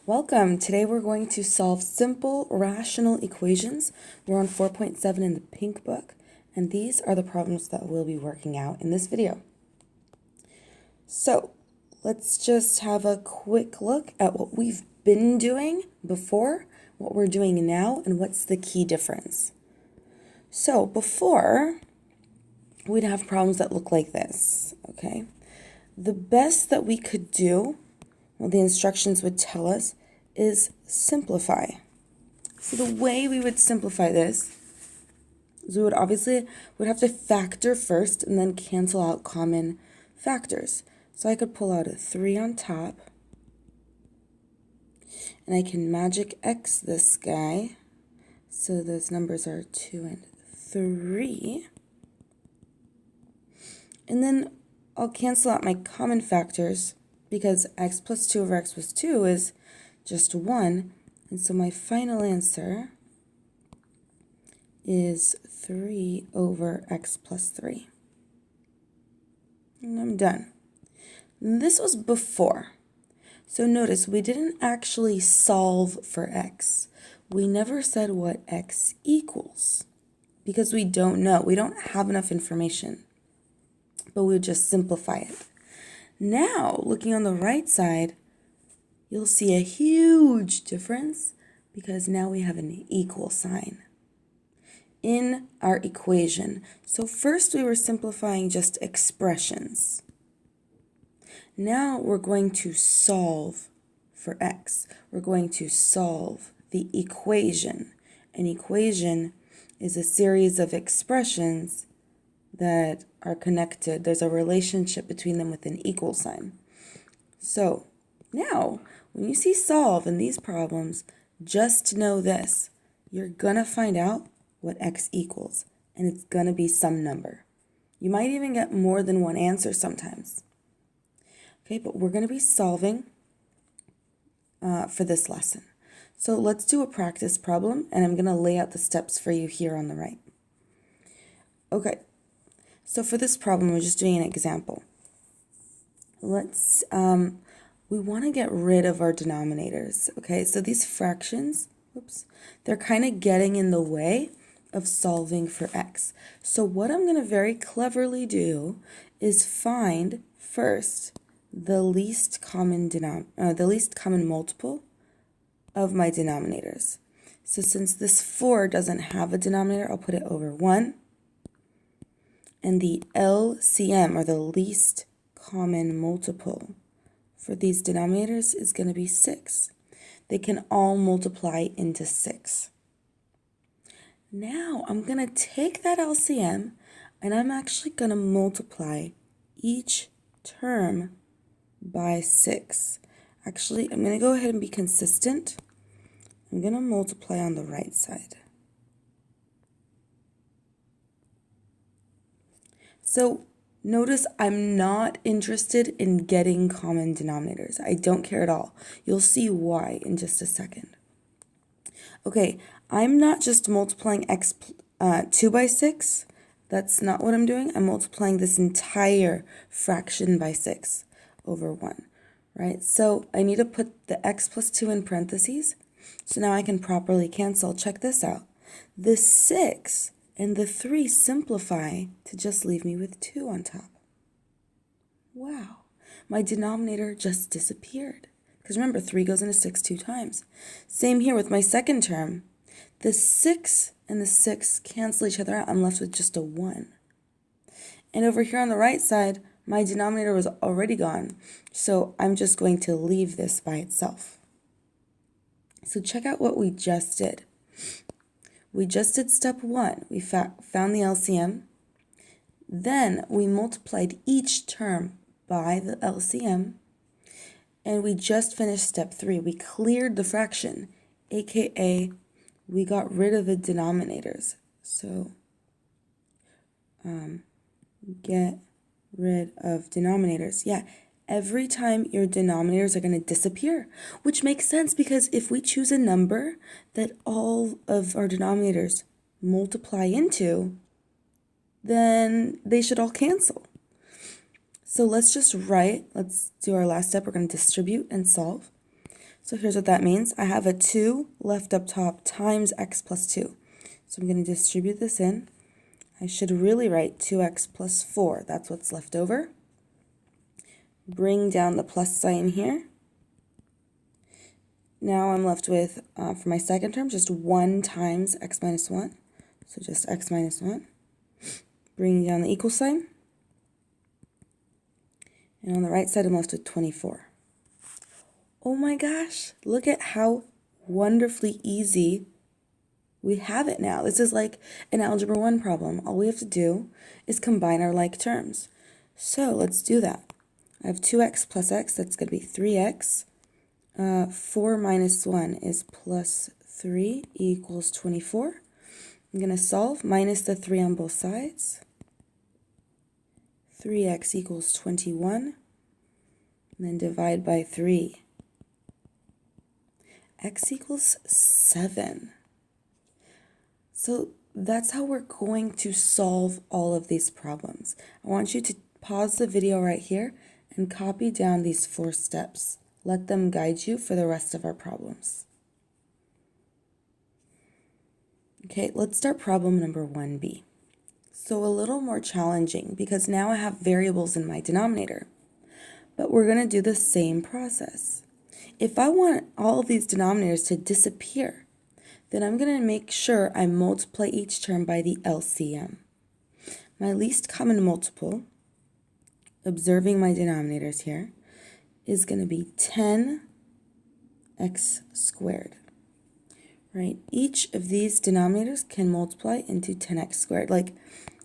Welcome. Today we're going to solve simple rational equations. We're on 4.7 in the pink book, and these are the problems that we'll be working out in this video. So let's just have a quick look at what we've been doing before, what we're doing now, and what's the key difference. So before, we'd have problems that look like this, okay? The best that we could do, what the instructions would tell us, is simplify. So the way we would simplify this is we would have to factor first and then cancel out common factors. So I could pull out a 3 on top, and I can magic X this guy. So those numbers are 2 and 3. And then I'll cancel out my common factors because x plus 2 over x plus 2 is just 1. And so my final answer is 3 over x plus 3. And I'm done. This was before. So notice we didn't actually solve for x. We never said what x equals because we don't know. We don't have enough information. But we would just simplify it. Now, looking on the right side, you'll see a huge difference because now we have an equal sign in our equation. So first we were simplifying just expressions. Now we're going to solve for x. We're going to solve the equation. An equation is a series of expressions that are connected. There's a relationship between them with an equal sign. So now, when you see solve in these problems, just know this. You're going to find out what x equals, and it's going to be some number. You might even get more than one answer sometimes. Okay, but we're going to be solving for this lesson. So let's do a practice problem, and I'm going to lay out the steps for you here on the right. Okay. So for this problem, we're just doing an example. We want to get rid of our denominators, okay? So these fractions, they're kind of getting in the way of solving for x. So what I'm going to very cleverly do is find first the least common multiple of my denominators. So since this 4 doesn't have a denominator, I'll put it over 1. And the LCM, or the least common multiple, for these denominators is going to be 6. They can all multiply into 6. Now I'm going to take that LCM and I'm actually going to multiply each term by 6. Actually, I'm going to go ahead and be consistent. I'm going to multiply on the right side. So notice I'm not interested in getting common denominators. I don't care at all. You'll see why in just a second. Okay, I'm not just multiplying 2 by 6. That's not what I'm doing. I'm multiplying this entire fraction by 6 over 1, right? So I need to put the x plus 2 in parentheses. So now I can properly cancel. Check this out. The 6 and the 3 simplify to just leave me with 2 on top. Wow, my denominator just disappeared. Because remember, 3 goes into 6 2 times. Same here with my second term. The 6 and the 6 cancel each other out. I'm left with just a 1. And over here on the right side, my denominator was already gone. So I'm just going to leave this by itself. So check out what we just did. We just did step 1. We found the LCM. Then we multiplied each term by the LCM. And we just finished step 3. We cleared the fraction, aka we got rid of the denominators. So get rid of denominators. Yeah, every time your denominators are going to disappear, which makes sense because if we choose a number that all of our denominators multiply into, then they should all cancel. So let's do our last step. We're going to distribute and solve. So here's what that means. I have a 2 left up top times x plus 2. So I'm going to distribute this in. I should really write 2x plus 4. That's what's left over. Bring down the plus sign here. Now I'm left with, for my second term, just 1 times x minus 1. So just x minus 1. Bring down the equal sign. And on the right side, I'm left with 24. Oh my gosh, look at how wonderfully easy we have it now. This is like an Algebra 1 problem. All we have to do is combine our like terms. So let's do that. I have 2x plus x, that's going to be 3x. 4 minus 1 is plus 3 equals 24. I'm going to solve, minus the 3 on both sides. 3x equals 21. And then divide by 3. X equals 7. So that's how we're going to solve all of these problems. I want you to pause the video right here and copy down these 4 steps. Let them guide you for the rest of our problems. Okay, let's start problem number 1b. So a little more challenging because now I have variables in my denominator. But we're going to do the same process. If I want all of these denominators to disappear, then I'm going to make sure I multiply each term by the LCM. My least common multiple, observing my denominators here, is going to be 10x squared. Right? Each of these denominators can multiply into 10x squared. Like,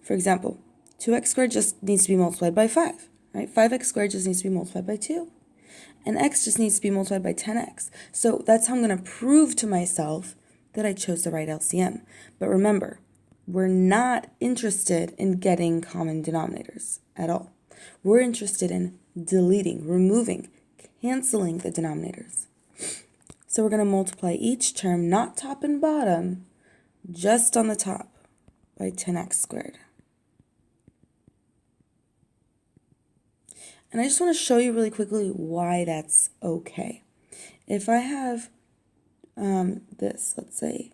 for example, 2x squared just needs to be multiplied by 5. Right? 5x squared just needs to be multiplied by 2. And x just needs to be multiplied by 10x. So that's how I'm going to prove to myself that I chose the right LCM. But remember, we're not interested in getting common denominators at all. We're interested in deleting, removing, canceling the denominators. So we're going to multiply each term, not top and bottom, just on the top by 10x squared. And I just want to show you really quickly why that's okay. If I have this, let's say,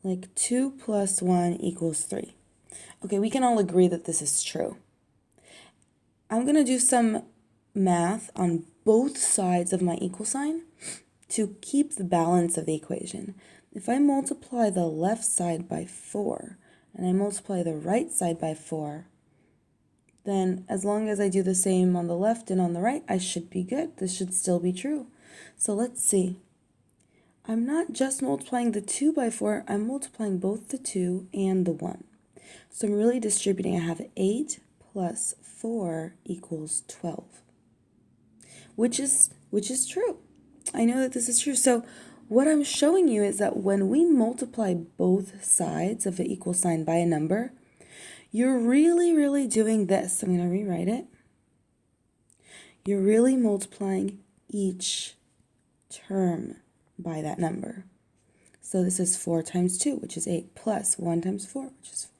like 2 plus 1 equals 3. Okay, we can all agree that this is true. I'm going to do some math on both sides of my equal sign to keep the balance of the equation. If I multiply the left side by 4, and I multiply the right side by 4, then as long as I do the same on the left and on the right, I should be good. This should still be true. So let's see. I'm not just multiplying the 2 by 4, I'm multiplying both the 2 and the 1. So I'm really distributing. I have 8 plus 4 equals 12, which is true. I know that this is true. So what I'm showing you is that when we multiply both sides of the equal sign by a number, you're really doing this. I'm going to rewrite it. You're really multiplying each term by that number. So this is 4 times 2, which is 8, plus 1 times 4, which is 4.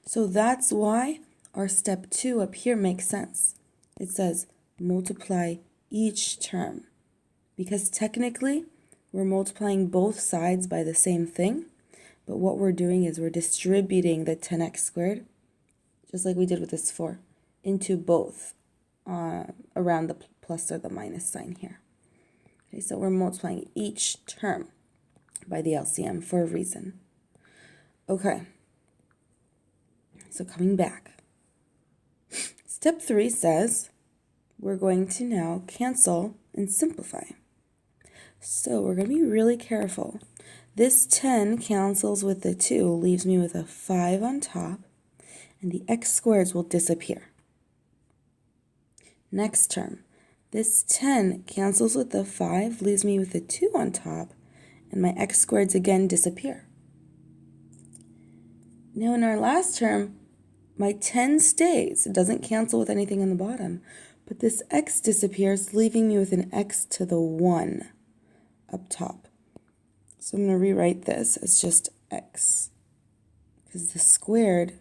So that's why our step 2 up here makes sense. It says multiply each term, because technically we're multiplying both sides by the same thing, but what we're doing is we're distributing the 10x squared, just like we did with this 4, into both around the plus or the minus sign here. Okay, so we're multiplying each term by the LCM for a reason. Okay, so coming back. Step 3 says we're going to now cancel and simplify. So we're going to be really careful. This 10 cancels with the 2, leaves me with a 5 on top, and the x squareds will disappear. Next term, this 10 cancels with the 5, leaves me with a 2 on top, and my x squareds again disappear. Now in our last term, my 10 stays. It doesn't cancel with anything on the bottom, but this x disappears, leaving me with an x to the 1 up top. So I'm going to rewrite this as just x, because the squared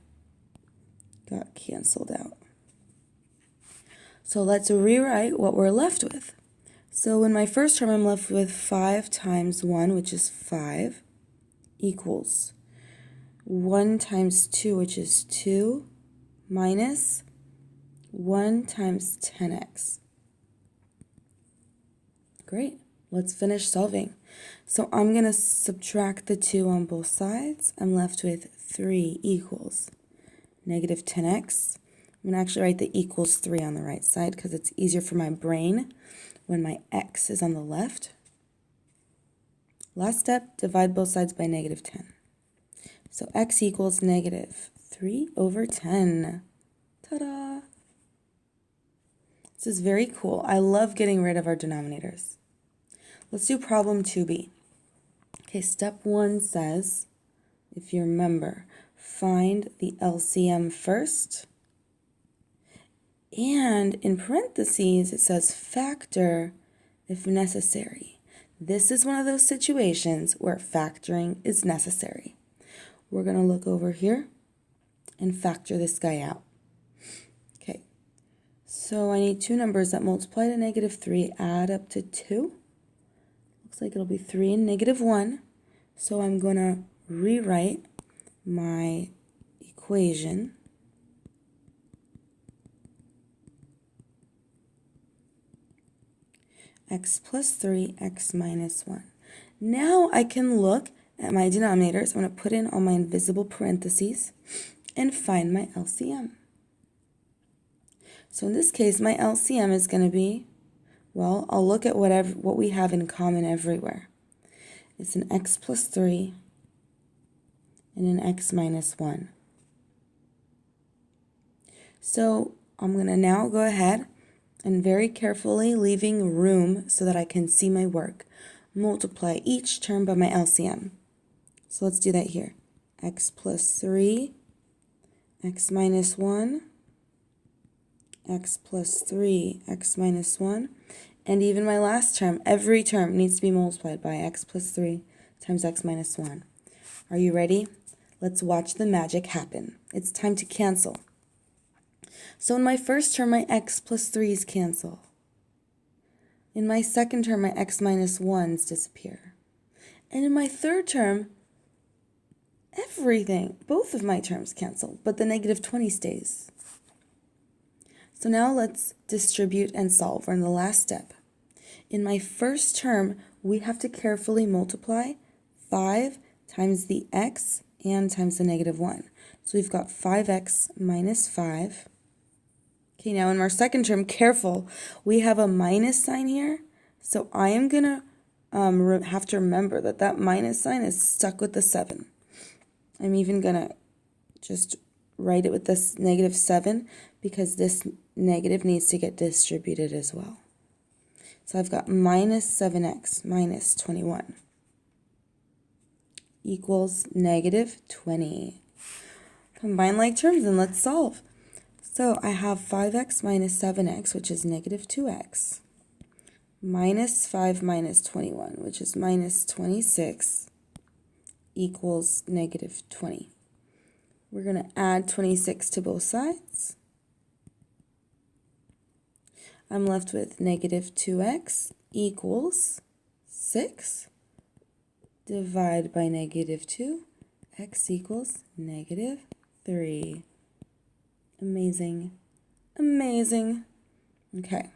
got canceled out. So So let's rewrite what we're left with. So in my first term, I'm left with 5 times 1, which is 5, equals 1 times 2, which is 2, minus 1 times 10x. Great. Let's finish solving. So I'm going to subtract the 2 on both sides. I'm left with 3 equals negative 10x. I'm going to actually write the equals 3 on the right side because it's easier for my brain when my x is on the left. Last step, divide both sides by negative 10. So x equals negative 3 over 10. Ta-da! This is very cool. I love getting rid of our denominators. Let's do problem 2b. Okay, step 1 says, if you remember, find the LCM first. And in parentheses, it says factor if necessary. This is one of those situations where factoring is necessary. We're going to look over here and factor this guy out. Okay, so I need two numbers that multiply to negative 3, add up to 2. Looks like it'll be 3 and negative 1. So I'm going to rewrite my equation. X plus 3, x minus 1. Now I can look at my denominators. I'm going to put in all my invisible parentheses and find my LCM. So in this case, my LCM is going to be, well, I'll look at what we have in common everywhere. It's an x plus 3 and an x minus 1. So I'm going to now go ahead and very carefully, leaving room so that I can see my work, multiply each term by my LCM. So let's do that here. X plus 3, x minus 1, x plus 3, x minus 1, and even my last term, every term needs to be multiplied by x plus 3 times x minus 1. Are you ready? Let's watch the magic happen. It's time to cancel. So in my first term, my x plus 3's cancel. In my second term, my x minus 1's disappear. And in my third term, everything, both of my terms cancel, but the negative 20 stays. So now let's distribute and solve. We're in the last step. In my first term, we have to carefully multiply 5 times the x and times the negative 1. So we've got 5x minus 5. Okay, now in our second term, careful, we have a minus sign here. So I am going to have to remember that that minus sign is stuck with the 7. I'm even going to just write it with this negative 7 because this negative needs to get distributed as well. So I've got minus 7x minus 21 equals negative 20. Combine like terms and let's solve. So I have 5x minus 7x, which is negative 2x, minus 5 minus 21, which is minus 26, equals negative 20. We're going to add 26 to both sides. I'm left with negative 2x equals 6. Divide by negative 2, x equals negative 3. Amazing. Amazing. Okay.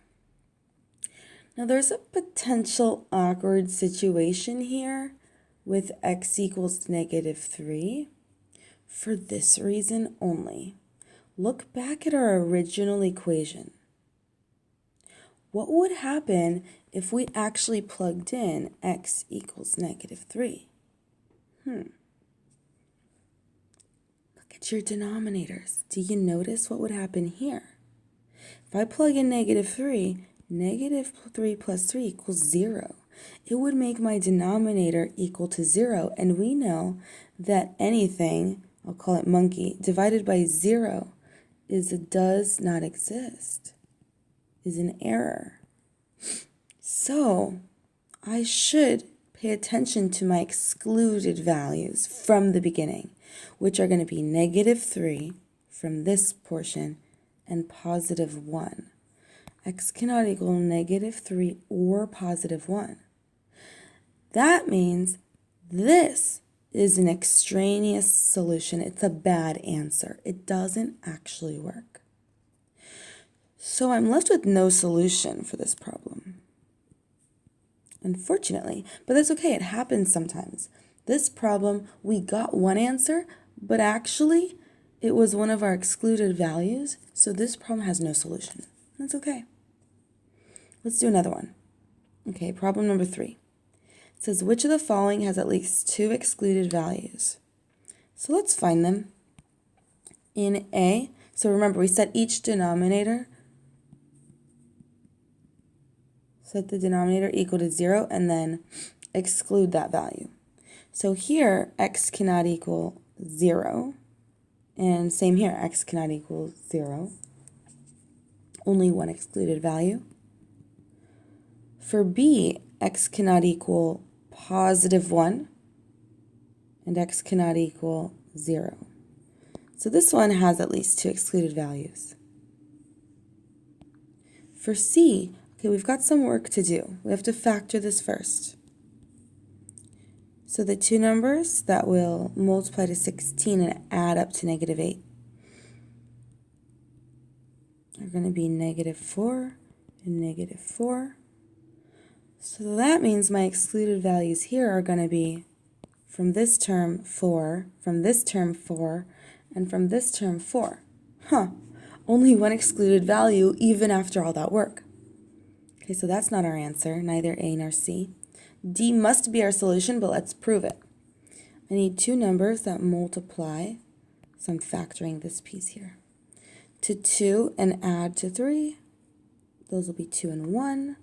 Now there's a potential awkward situation here with x equals negative 3 for this reason only. Look back at our original equation. What would happen if we actually plugged in x equals negative 3? Look at your denominators. Do you notice what would happen here? If I plug in negative 3, negative 3 plus 3 equals 0. It would make my denominator equal to 0, and we know that anything, I'll call it monkey, divided by 0 does not exist, is an error. So I should pay attention to my excluded values from the beginning, which are going to be negative 3 from this portion and positive 1. x cannot equal -3 or +1. That means this is an extraneous solution. It's a bad answer. It doesn't actually work. So I'm left with no solution for this problem. Unfortunately, but that's okay. It happens sometimes. This problem, we got one answer, but actually it was one of our excluded values. So this problem has no solution. That's okay. Let's do another one. Okay, problem number 3. It says, which of the following has at least 2 excluded values? So let's find them. In A, so remember we set each denominator, set the denominator equal to 0, and then exclude that value. So here, x cannot equal 0, and same here, x cannot equal 0. Only one excluded value. For B, x cannot equal +1, and x cannot equal 0. So this one has at least 2 excluded values. For C, okay, we've got some work to do. We have to factor this first. So the two numbers that will multiply to 16 and add up to -8 are going to be -4 and -4. So that means my excluded values here are going to be from this term 4, from this term 4, and from this term 4. Only one excluded value even after all that work. Okay, so that's not our answer, neither A nor C. D must be our solution, but let's prove it. I need two numbers that multiply, so I'm factoring this piece here, to 2 and add to 3. Those will be 2 and 1.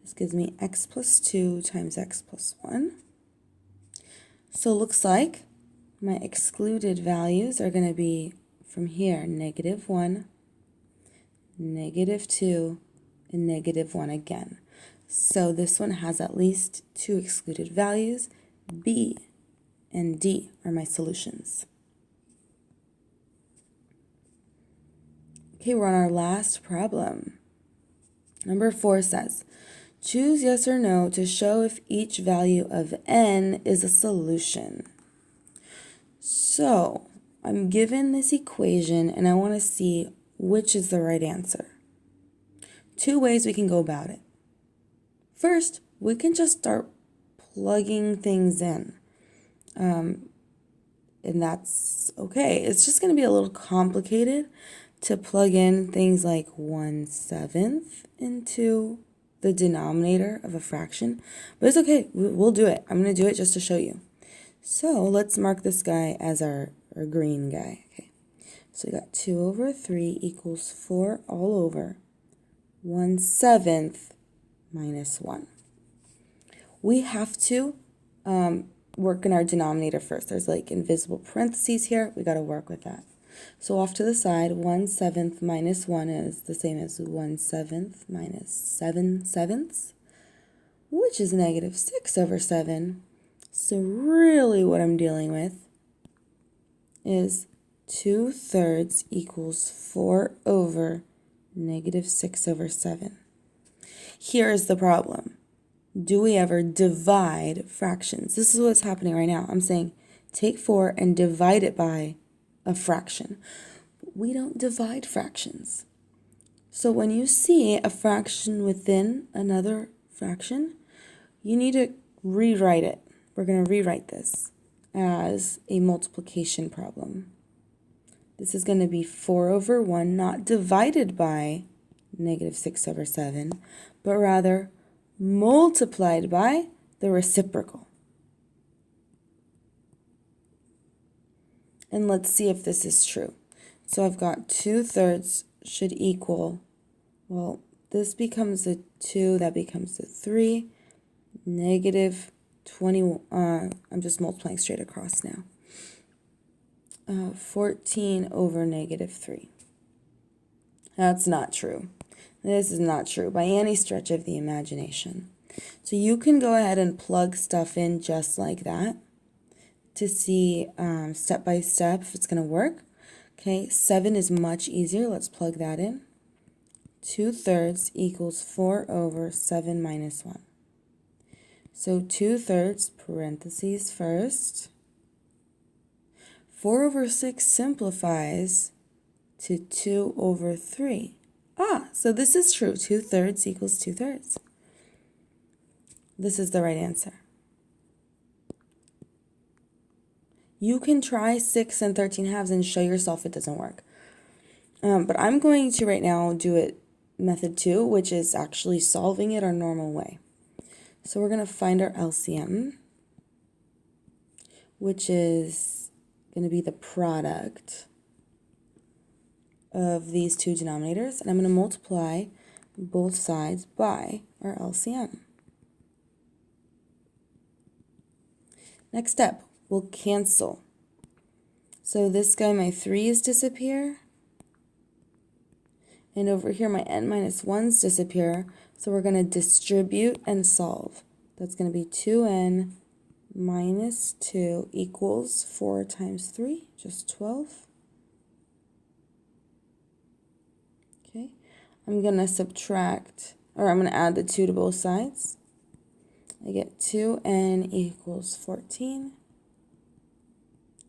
This gives me x plus 2 times x plus 1. So it looks like my excluded values are going to be from here, -1, -2, and -1 again. So this one has at least 2 excluded values. B and D are my solutions. Okay, we're on our last problem. Number 4 says, choose yes or no to show if each value of n is a solution. So I'm given this equation and I want to see which is the right answer. 2 ways we can go about it. First, we can just start plugging things in. And that's okay. It's just going to be a little complicated to plug in things like 1/7 into the denominator of a fraction. But it's okay. We'll do it. I'm going to do it just to show you. So let's mark this guy as our green guy. Okay. So we got 2 over 3 equals 4 all over 1/7 minus 1. We have to work in our denominator first. There's like invisible parentheses here. We got to work with that. So off to the side, 1/7 minus 1 is the same as 1/7 minus 7/7, which is -6 over 7. So really what I'm dealing with is 2/3 equals 4 over -6 over 7. Here is the problem. Do we ever divide fractions? This is what's happening right now. I'm saying take 4 and divide it by a fraction. We don't divide fractions. So when you see a fraction within another fraction, you need to rewrite it. We're going to rewrite this as a multiplication problem. This is going to be 4 over 1, not divided by -6 over 7, but rather multiplied by the reciprocal. And let's see if this is true. So I've got 2/3 should equal, well, this becomes a 2, that becomes a 3, -20, I'm just multiplying straight across now. 14 over -3. That's not true. This is not true by any stretch of the imagination. So you can go ahead and plug stuff in just like that to see step by step if it's going to work. Okay, 7 is much easier. Let's plug that in. 2/3 equals 4 over 7 minus 1. So 2/3, parentheses first. 4 over 6 simplifies to 2 over 3. So this is true. 2/3 equals 2/3. This is the right answer. You can try 6 and 13/2 and show yourself it doesn't work. But I'm going to right now do it method 2, which is actually solving it our normal way. So we're going to find our LCM, which is going to be the product of these two denominators, and I'm going to multiply both sides by our LCM. Next step, we'll cancel. So this guy, my 3's disappear, and over here my n minus 1's disappear, so we're going to distribute and solve. That's going to be 2n minus 2 equals 4 times 3, just 12. Okay, I'm going to subtract, or I'm going to add the 2 to both sides. I get 2n equals 14.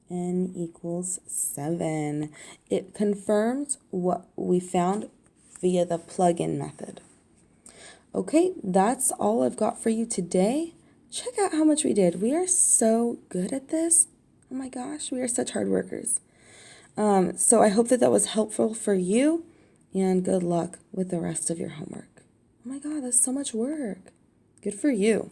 N equals 7. It confirms what we found via the plug-in method. Okay, that's all I've got for you today. Check out how much we did. We are so good at this. Oh my gosh, we are such hard workers. So I hope that that was helpful for you, and good luck with the rest of your homework. Oh my God, that's so much work. Good for you.